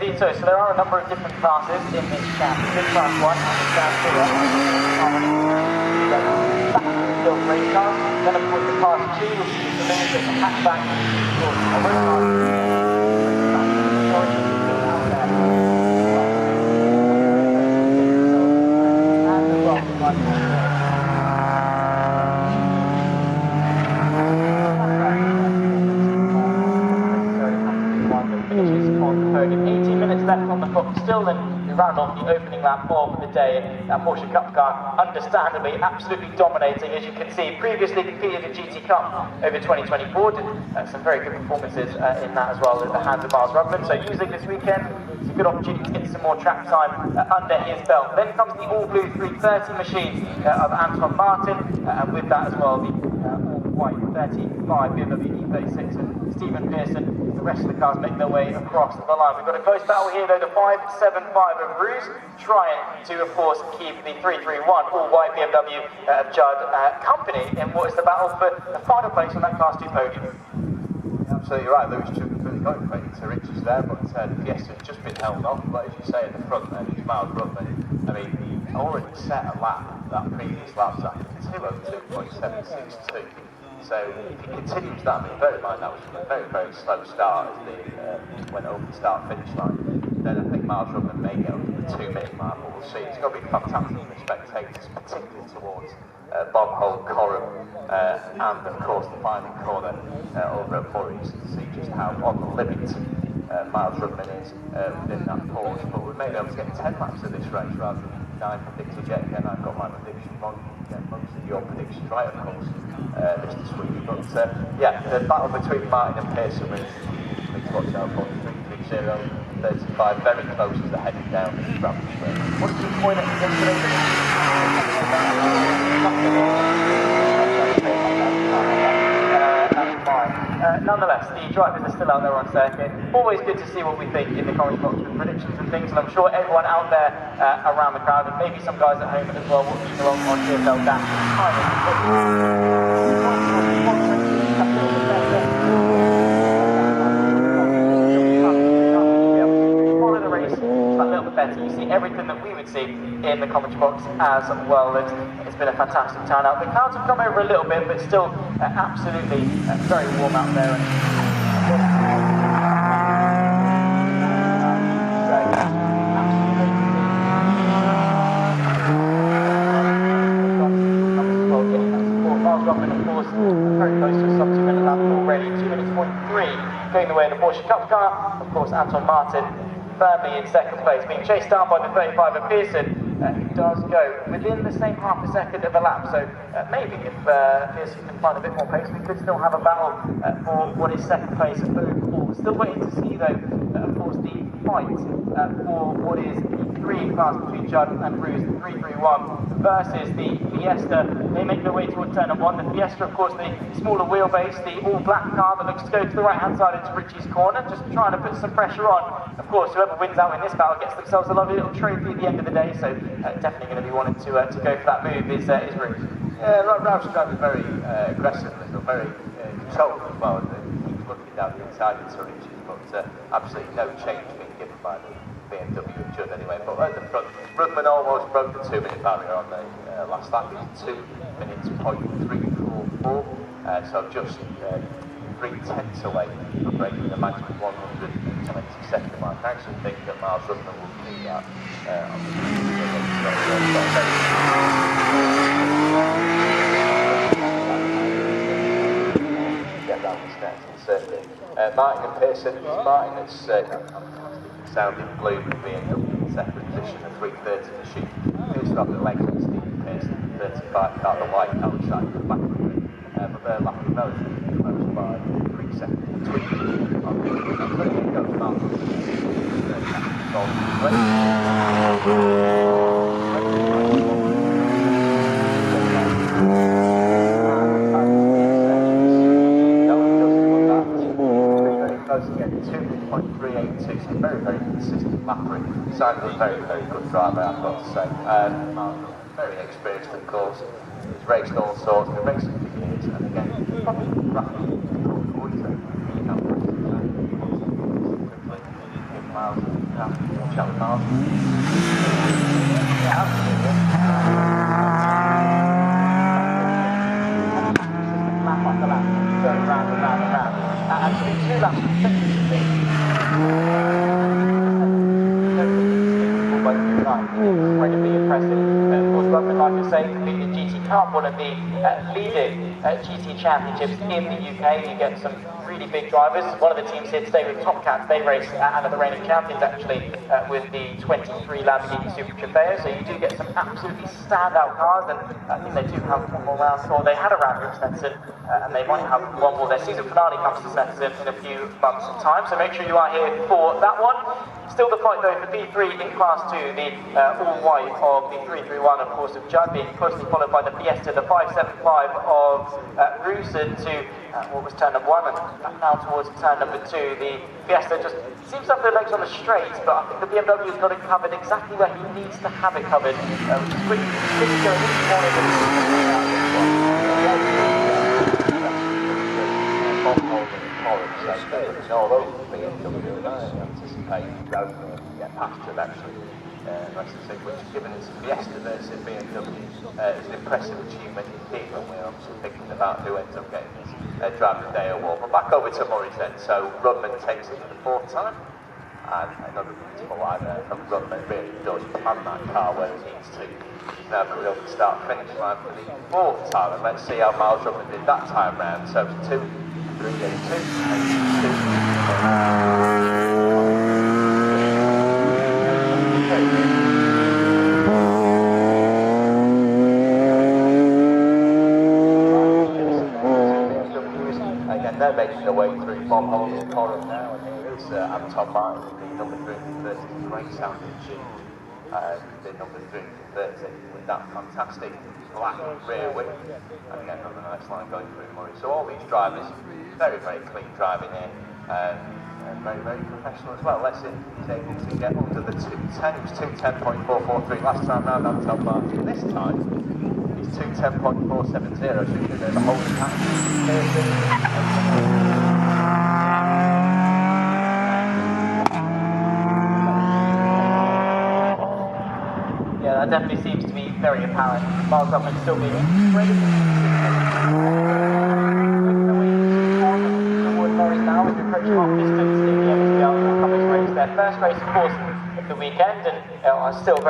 indeed so. So there are a number of different classes in this championship. Class 1 and Class 2 built race cars. Then of course the Class 2, which is a little bit of a hatchback, of course, a race car. And as well, finishes on the podium. 18 minutes left on the clock still, and we round off the opening lap of the day. That Porsche Cup car, understandably, absolutely dominating. As you can see, previously competed in GT Cup over 2024, did some very good performances in that as well at the hands of Miles Rubman. So using this weekend, it's a good opportunity to get some more track time under his belt. Then comes the all-blue 330 machine of Anton Martin, and with that as well, the all-white 35 BMW E36 of Stephen Pearson. The rest of the cars make their way across the line. We've got a close battle here though, the 575 of Rouge, trying to of course keep the 331 all-white BMW of Judd company in what is the battle for the final place on that Class 2 podium. Absolutely right, Lewis took really going great to riches there, but the Fiesta's just been held off. But as you say, at the front there, it's Miles Rubman. I mean, he already set a lap, that previous lap time, 202.762. So if he continues that, I mean, bear in mind that was from a very, very slow start as they went over the start-finish line. Then I think Miles Rubman may get up to the 2-minute mark, but we'll see. It's going to be fantastic for spectators, particularly towards Bob Holt, Coram, and of course the final corner over at Murray's to see just how on the limit Miles Rubman is within that Porsche. But we may be able to get 10 laps of this race rather than 9 predicted yet again. I've got my prediction wrong. You get most of your predictions right, of course, Mr. Sweet. But yeah, the battle between Martin and Pearson was to watch out for 330, 35, very close as they're heading down the ramp. What's the point at nonetheless, the drivers are still out there on circuit. Always good to see what we think in the comment box with predictions and things, and I'm sure everyone out there around the crowd, and maybe some guys at home as well, watching along on TFL Dash. Follow the race a little bit better. You see everything that we would see in the commentary box as well. It's been a fantastic turnout. The clouds have come over a little bit, but still absolutely very warm out there. Miles Rubman, of course, very close to a sub 2-minute lap already. 2 minutes 0.3 going the way of the Porsche Cup car. Of course, Anton Martin firmly in second place, being chased down by the 35 of Pearson, who does go within the same half a second of a lap. So maybe if Pearson can find a bit more pace, we could still have a battle for what is second place overall. Still waiting to see though, of course, the fight for what is the 3 class between Judd and Rouge, the 331 versus the Fiesta. They make their way towards turn 1. The Fiesta, of course, the smaller wheelbase, the all-black car that looks to go to the right-hand side into Richie's corner, just trying to put some pressure on. Of course, whoever wins out in this battle gets themselves a lovely little trophy at the end of the day, so definitely going to be wanting to go for that move is Rouge. Yeah, Rouge driving very aggressively, but very controlled as well. He's looking down the inside into Richie's, but absolutely no change being given by the BMW of Judd anyway. But at the front, Rudman almost broke the 2-minute barrier on the last lap. It's 2 minutes .344, so just 3/10 away from breaking the magic 120-second mark. I actually think that Miles Rubman will do that on the get down the steps and certainly. Martin and Pearson, Martin has sounding blue with BMW in second position, a 330 machine. Pearson off the legs of Stephen Pearson, 35 car, the white car side of the back of it. But they're lapping relatively close by 3 seconds between them. Again, 2.382, so very, very consistent lapping. Simon's a very, very good driver, I've got to say. Very experienced, of course. He's raced all sorts, he's been racing for years, and again, probably rapidly quickly. miles. Watch out with miles. Yeah, absolutely. Lap after lap, going round and round and round. Actually, 2 laps consecutively. By the line. Incredibly impressive. Of course, Rugby, like I say, completed GT Cup, one of the leading GT championships in the UK. You get some really big drivers. One of the teams here today with Top Cats, they race and are the reigning champions actually with the 23 Lamborghini Super Trofeo. So you do get some absolutely standout cars, and I think they do have one more round, or they had a round here at Snetterton, and they might have one more. Their season finale comes to Snetterton in a few months' time, so make sure you are here for that one. Still the fight though for P3 in Class 2, the all-white of the 331, of course, of Judd, being closely followed by the Fiesta, the 575 of Rusen to what was turn number 1, and now towards turn number 2. The Fiesta just seems to have their legs on the straight, but I think the BMW has got it covered exactly where he needs to have it covered, which is pretty going this morning. All over the BMW, and I anticipate rather than get past him actually. Which, given his Fiesta versus BMW, is an impressive achievement indeed when we're obviously thinking about who ends up getting this Driver of the Day award. But back over to Murray's then. So Rudman takes it for the 4th time, and another beautiful line there from Rudman. Really does plan that car where it needs to. He's now got the open start-finish line for the 4th time, and let's see how Miles Rudman did that time round. So 2, 3, 2, 2. They're making their way through Bob Holmes' corner now, and here is Anton Martin, the number 330, great sounding machine. The number 330 with that fantastic black rear wing, and again another nice line going through Murray. So all these drivers, very, very clean driving here, and very, very professional as well. Let's see if he's able to get under the 210. It was 210.443 last time round, Anton Martin. This time, 210.470, so you can do the whole pack. Yeah, that definitely seems to be very apparent. Miles Rudman still being incredibly towards Norris now as we approach half distance in the MSVR Cup race. Their first race, of course, of the weekend, and still very